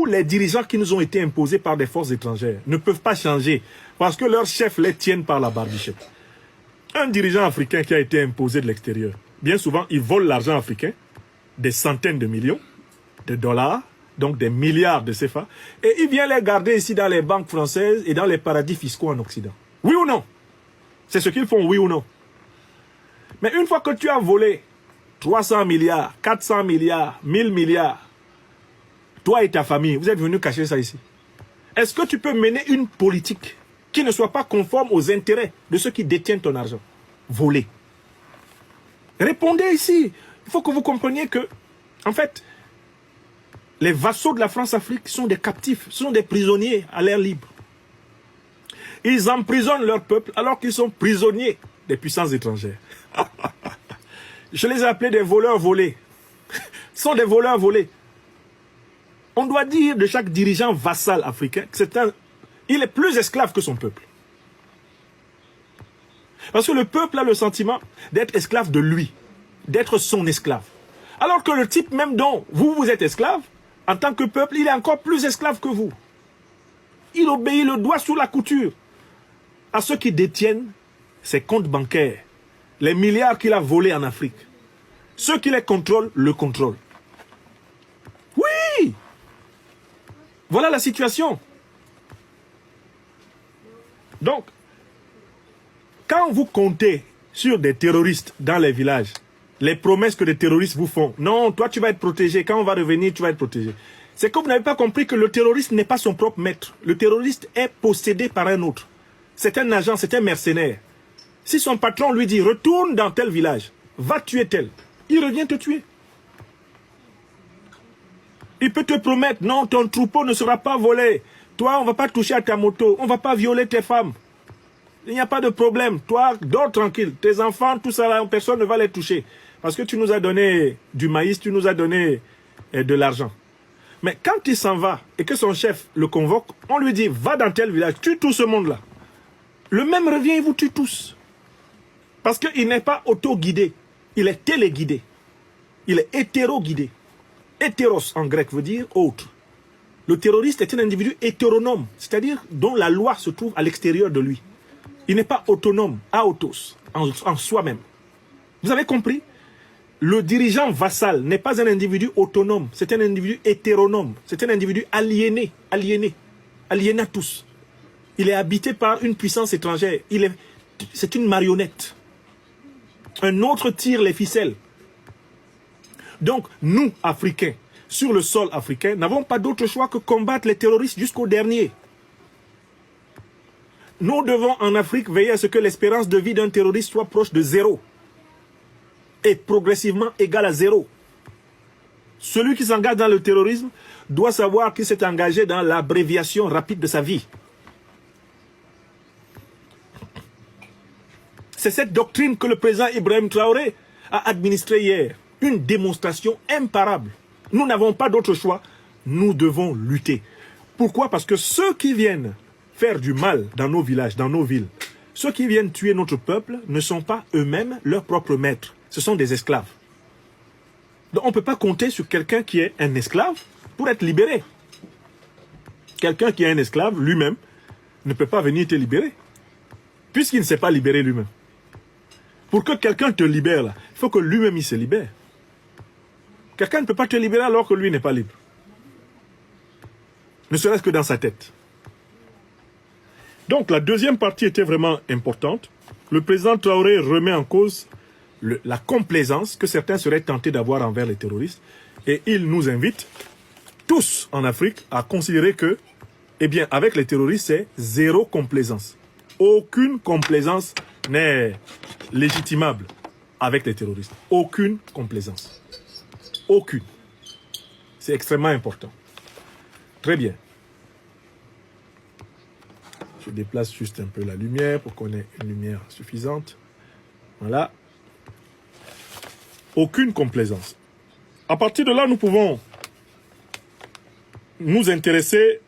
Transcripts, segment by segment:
les dirigeants qui nous ont été imposés par des forces étrangères ne peuvent pas changer parce que leurs chefs les tiennent par la barbichette. Un dirigeant africain qui a été imposé de l'extérieur, bien souvent, il vole l'argent africain, des centaines de millions de dollars, donc des milliards de CFA, et il vient les garder ici dans les banques françaises et dans les paradis fiscaux en Occident. Oui ou non? C'est ce qu'ils font, oui ou non? Mais une fois que tu as volé 300 milliards, 400 milliards, 1000 milliards, toi et ta famille, vous êtes venus cacher ça ici. Est-ce que tu peux mener une politique qui ne soit pas conforme aux intérêts de ceux qui détiennent ton argent volé? Répondez ici. Il faut que vous compreniez que, en fait, les vassaux de la France-Afrique sont des captifs, sont des prisonniers à l'air libre. Ils emprisonnent leur peuple alors qu'ils sont prisonniers des puissances étrangères. Je les ai appelés des voleurs volés. Ce sont des voleurs volés. On doit dire de chaque dirigeant vassal africain qu'il est plus esclave que son peuple. Parce que le peuple a le sentiment d'être esclave de lui, d'être son esclave. Alors que le type même dont vous êtes esclave, en tant que peuple, il est encore plus esclave que vous. Il obéit le doigt sous la couture à ceux qui détiennent ses comptes bancaires, les milliards qu'il a volés en Afrique. Ceux qui les contrôlent, le contrôlent. Oui! Voilà la situation. Donc, quand vous comptez sur des terroristes dans les villages, les promesses que les terroristes vous font, non, toi tu vas être protégé, quand on va revenir, tu vas être protégé. C'est que vous n'avez pas compris que le terroriste n'est pas son propre maître. Le terroriste est possédé par un autre. C'est un agent, c'est un mercenaire. Si son patron lui dit, retourne dans tel village, va tuer tel, il revient te tuer. Il peut te promettre, non, ton troupeau ne sera pas volé. Toi, on ne va pas toucher à ta moto, on ne va pas violer tes femmes. Il n'y a pas de problème. Toi, dors tranquille. Tes enfants, tout ça, là, personne ne va les toucher. Parce que tu nous as donné du maïs, tu nous as donné de l'argent. Mais quand il s'en va et que son chef le convoque, on lui dit, va dans tel village, tue tout ce monde-là. Le même revient et vous tue tous. Parce qu'il n'est pas auto-guidé. Il est téléguidé. Il est hétéro-guidé. Hétéros en grec veut dire autre. Le terroriste est un individu hétéronome, c'est-à-dire dont la loi se trouve à l'extérieur de lui. Il n'est pas autonome, aotos, en soi-même. Vous avez compris? Le dirigeant vassal n'est pas un individu autonome, c'est un individu hétéronome, c'est un individu aliéné à tous. Il est habité par une puissance étrangère, c'est une marionnette. Un autre tire les ficelles. Donc, nous, Africains, sur le sol africain, n'avons pas d'autre choix que combattre les terroristes jusqu'au dernier. Nous devons, en Afrique, veiller à ce que l'espérance de vie d'un terroriste soit proche de 0. Et progressivement égale à 0. Celui qui s'engage dans le terrorisme doit savoir qu'il s'est engagé dans l'abréviation rapide de sa vie. C'est cette doctrine que le président Ibrahim Traoré a administrée hier. Une démonstration imparable. Nous n'avons pas d'autre choix. Nous devons lutter. Pourquoi? Parce que ceux qui viennent faire du mal dans nos villages, dans nos villes, ceux qui viennent tuer notre peuple ne sont pas eux-mêmes leurs propres maîtres. Ce sont des esclaves. Donc on ne peut pas compter sur quelqu'un qui est un esclave pour être libéré. Quelqu'un qui est un esclave, lui-même, ne peut pas venir te libérer. Puisqu'il ne s'est pas libéré lui-même. Pour que quelqu'un te libère, là, il faut que lui-même il se libère. Quelqu'un ne peut pas te libérer alors que lui n'est pas libre. Ne serait-ce que dans sa tête. Donc la deuxième partie était vraiment importante. Le président Traoré remet en cause la complaisance que certains seraient tentés d'avoir envers les terroristes. Et il nous invite, tous en Afrique, à considérer que, eh bien, avec les terroristes, c'est 0 complaisance. Aucune complaisance n'est légitimable avec les terroristes. Aucune complaisance. Aucune. C'est extrêmement important. Très bien. Je déplace juste un peu la lumière pour qu'on ait une lumière suffisante. Voilà. Aucune complaisance. À partir de là, nous pouvons nous intéresser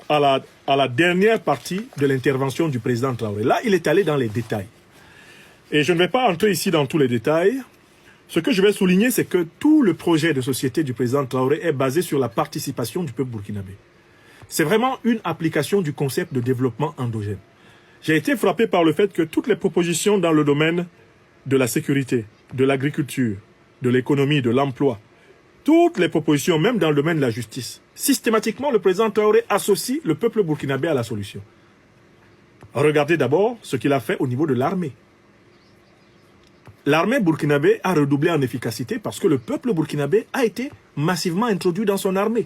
à la dernière partie de l'intervention du président Traoré. Là, il est allé dans les détails. Et je ne vais pas entrer ici dans tous les détails. Ce que je vais souligner, c'est que tout le projet de société du président Traoré est basé sur la participation du peuple burkinabé. C'est vraiment une application du concept de développement endogène. J'ai été frappé par le fait que toutes les propositions dans le domaine de la sécurité, de l'agriculture, de l'économie, de l'emploi, toutes les propositions, même dans le domaine de la justice, systématiquement, le président Traoré associe le peuple burkinabé à la solution. Regardez d'abord ce qu'il a fait au niveau de l'armée. L'armée burkinabé a redoublé en efficacité parce que le peuple burkinabé a été massivement introduit dans son armée.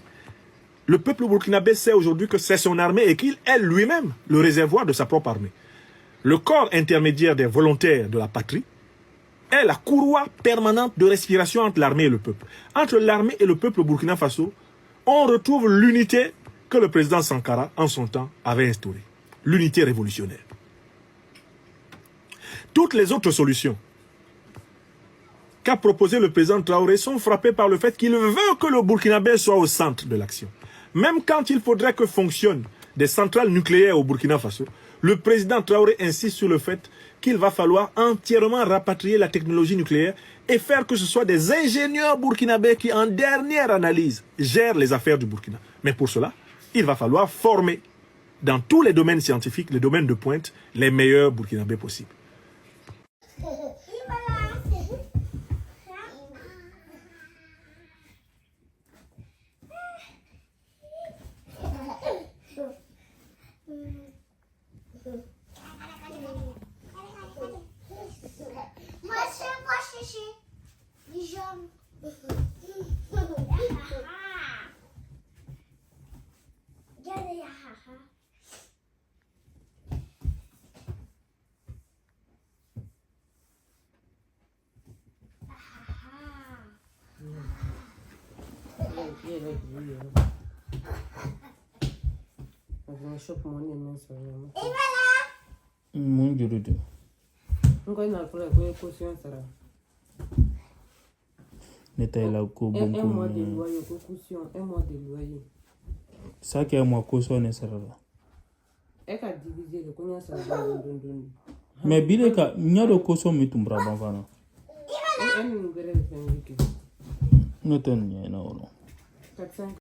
Le peuple burkinabé sait aujourd'hui que c'est son armée et qu'il est lui-même le réservoir de sa propre armée. Le corps intermédiaire des volontaires de la patrie est la courroie permanente de respiration entre l'armée et le peuple. Entre l'armée et le peuple Burkina Faso, on retrouve l'unité que le président Sankara, en son temps, avait instaurée. L'unité révolutionnaire. Toutes les autres solutions qu'a proposé le président Traoré sont frappées par le fait qu'il veut que le Burkinabé soit au centre de l'action. Même quand il faudrait que fonctionnent des centrales nucléaires au Burkina Faso, le président Traoré insiste sur le fait qu'il va falloir entièrement rapatrier la technologie nucléaire et faire que ce soit des ingénieurs burkinabés qui, en dernière analyse, gèrent les affaires du Burkina. Mais pour cela, il va falloir former dans tous les domaines scientifiques, les domaines de pointe, les meilleurs burkinabés possibles. Mon Dieu de Dieu. N'était là qu'au bon coup. Ça qui est moi caution ne sera là. Mais bien que n'y a de caution mais tu me bravo vana. Non t'en y a non.